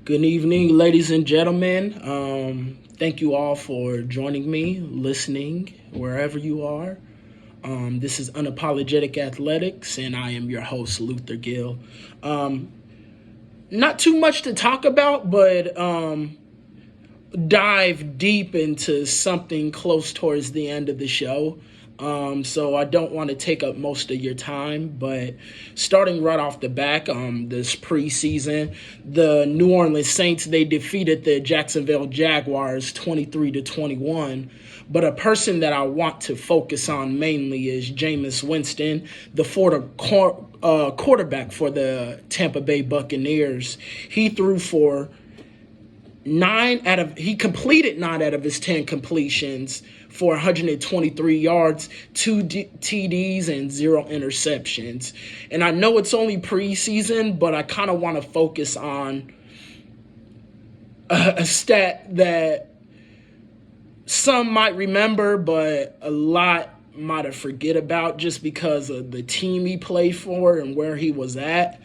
Good evening, ladies and gentlemen. Thank you all for joining me, listening, wherever you are. This is Unapologetic Athletics, and I am your host, Luther Gill. Not too much to talk about, but dive deep into something close towards the end of the show. So I don't want to take up most of your time, but starting right off the back, this preseason, the New Orleans Saints, they defeated the Jacksonville Jaguars 23-21. But a person that I want to focus on mainly is Jameis Winston, the quarterback for the Tampa Bay Buccaneers. He threw for he completed 9 out of his 10 completions for 123 yards, 2 TDs, and 0 interceptions. And I know it's only preseason, but I kind of want to focus on a stat that some might remember, but a lot might have forget about just because of the team he played for and where he was at.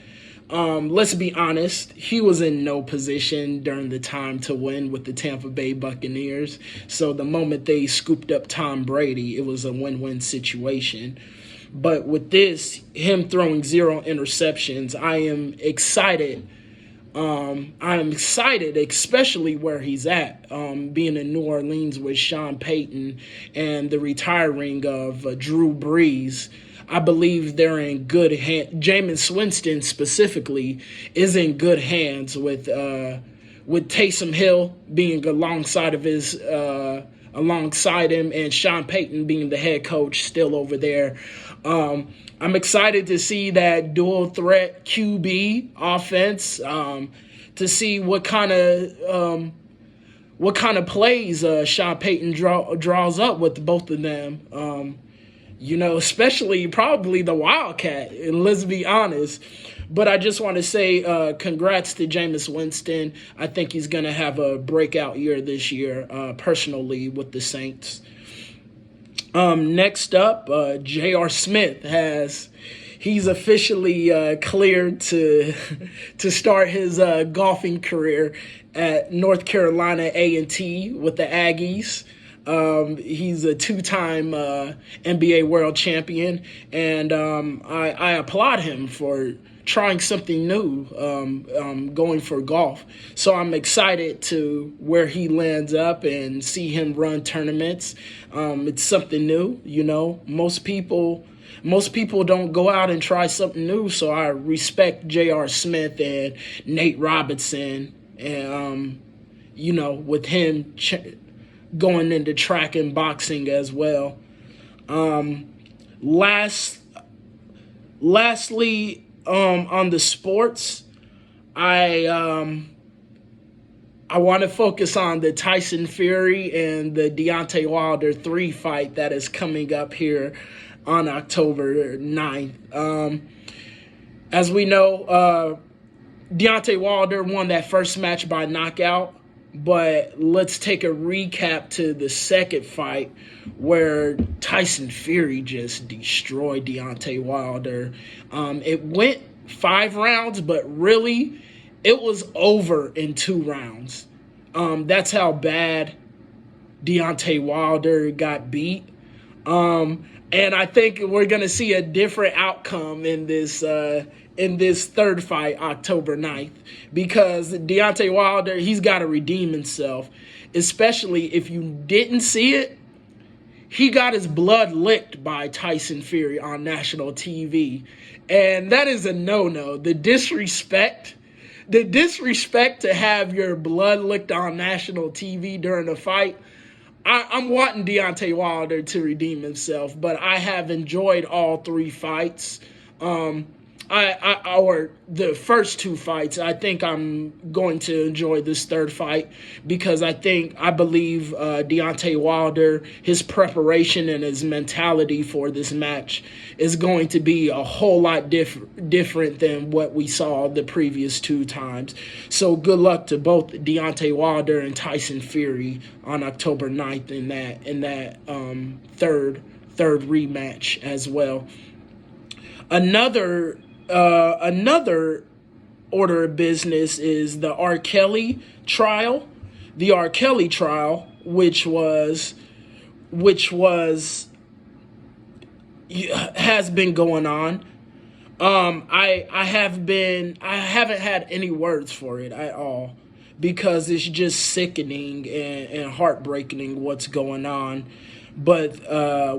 Let's be honest, he was in no position during the time to win with the Tampa Bay Buccaneers. So the moment they scooped up Tom Brady, it was a win-win situation. But with this, him throwing 0 interceptions, I am excited. Especially where he's at, being in New Orleans with Sean Payton and the retiring of Drew Brees. I believe they're in good hands. Jameis Winston specifically is in good hands with Taysom Hill being alongside him, and Sean Payton being the head coach still over there. I'm excited to see that dual threat QB offense, to see what kind of plays Sean Payton draws up with both of them. Especially probably the Wildcat, and let's be honest. But I just want to say congrats to Jameis Winston. I think he's going to have a breakout year this year, personally, with the Saints. Next up, J.R. Smith he's officially cleared to start his golfing career at North Carolina A&T with the Aggies. He's a 2-time NBA world champion, and I applaud him for trying something new, going for golf. So I'm excited to where he lands up and see him run tournaments. It's something new, Most people don't go out and try something new, so I respect J.R. Smith and Nate Robinson, and with him going into track and boxing as well. Lastly, on the sports, I want to focus on the Tyson Fury and the Deontay Wilder 3 fight that is coming up here on October 9th. As we know, Deontay Wilder won that first match by knockout. But let's take a recap to the second fight where Tyson Fury just destroyed Deontay Wilder. It went 5 rounds, but really it was over in 2 rounds. That's how bad Deontay Wilder got beat. And I think we're going to see a different outcome in this third fight, October 9th, because Deontay Wilder, he's got to redeem himself, especially if you didn't see it. He got his blood licked by Tyson Fury on national TV, and that is a no-no. The disrespect to have your blood licked on national TV during a fight, I'm wanting Deontay Wilder to redeem himself, but I have enjoyed all 3 fights. Or the first 2 fights. I think I'm going to enjoy this third fight because I believe Deontay Wilder, his preparation and his mentality for this match is going to be a whole lot different than what we saw the previous 2 times. So good luck to both Deontay Wilder and Tyson Fury on October 9th in that third rematch as well. Another order of business is the R. Kelly trial. The R. Kelly trial, which has been going on. I haven't had any words for it at all, because it's just sickening and heartbreaking what's going on. But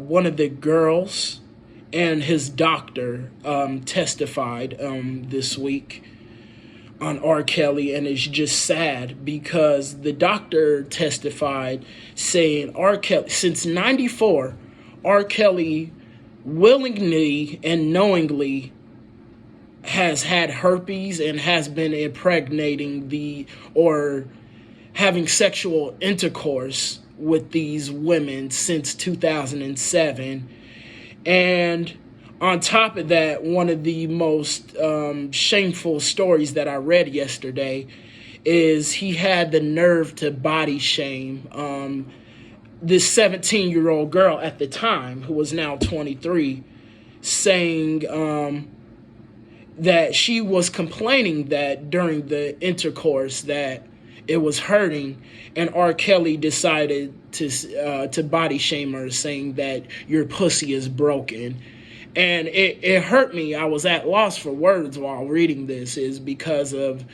one of the girls and his doctor testified this week on R. Kelly, and it's just sad because the doctor testified saying R. Kelly, since '94, R. Kelly willingly and knowingly has had herpes and has been impregnating or having sexual intercourse with these women since 2007. And on top of that, one of the most shameful stories that I read yesterday is he had the nerve to body shame this 17-year-old girl at the time, who was now 23, saying that she was complaining that during the intercourse that it was hurting, and R. Kelly decided to body shame her, saying that your pussy is broken. And it hurt me. I was at loss for words while reading this, is because of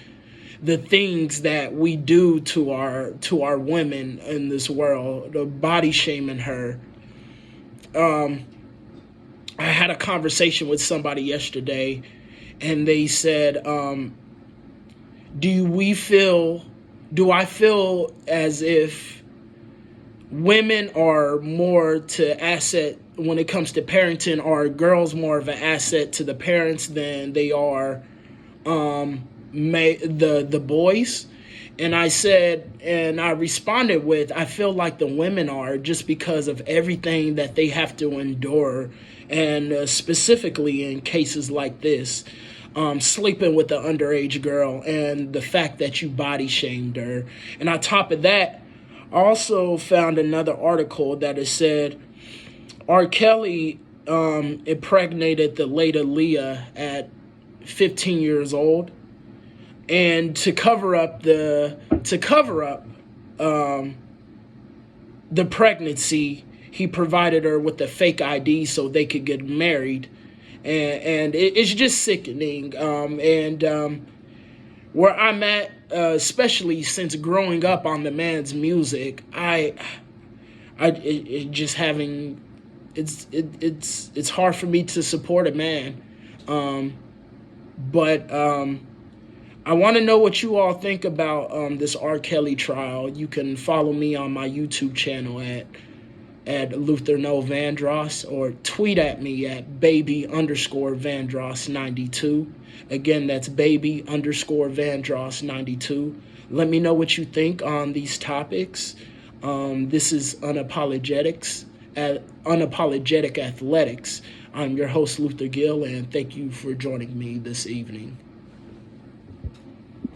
the things that we do to our women in this world, the body shaming her. I had a conversation with somebody yesterday, and they said, do I feel as if women are more to asset when it comes to parenting? Are girls more of an asset to the parents than they are the boys? And I said, and I responded with, I feel like the women are, just because of everything that they have to endure, and specifically in cases like this, sleeping with an underage girl and the fact that you body shamed her. And on top of that, I also found another article that it said R. Kelly impregnated the late Aaliyah at 15 years old, and to cover up the pregnancy, he provided her with a fake ID so they could get married. And it's just sickening. Where I'm at, especially since growing up on the man's music, it's hard for me to support a man. But I want to know what you all think about this R. Kelly trial. You can follow me on my YouTube channel at Luther No Vandross, or tweet at me at baby_Vandross92. Again, that's baby_Vandross92. Let me know what you think on these topics. This is Unapologetic Athletics. I'm your host, Luther Gill, and thank you for joining me this evening.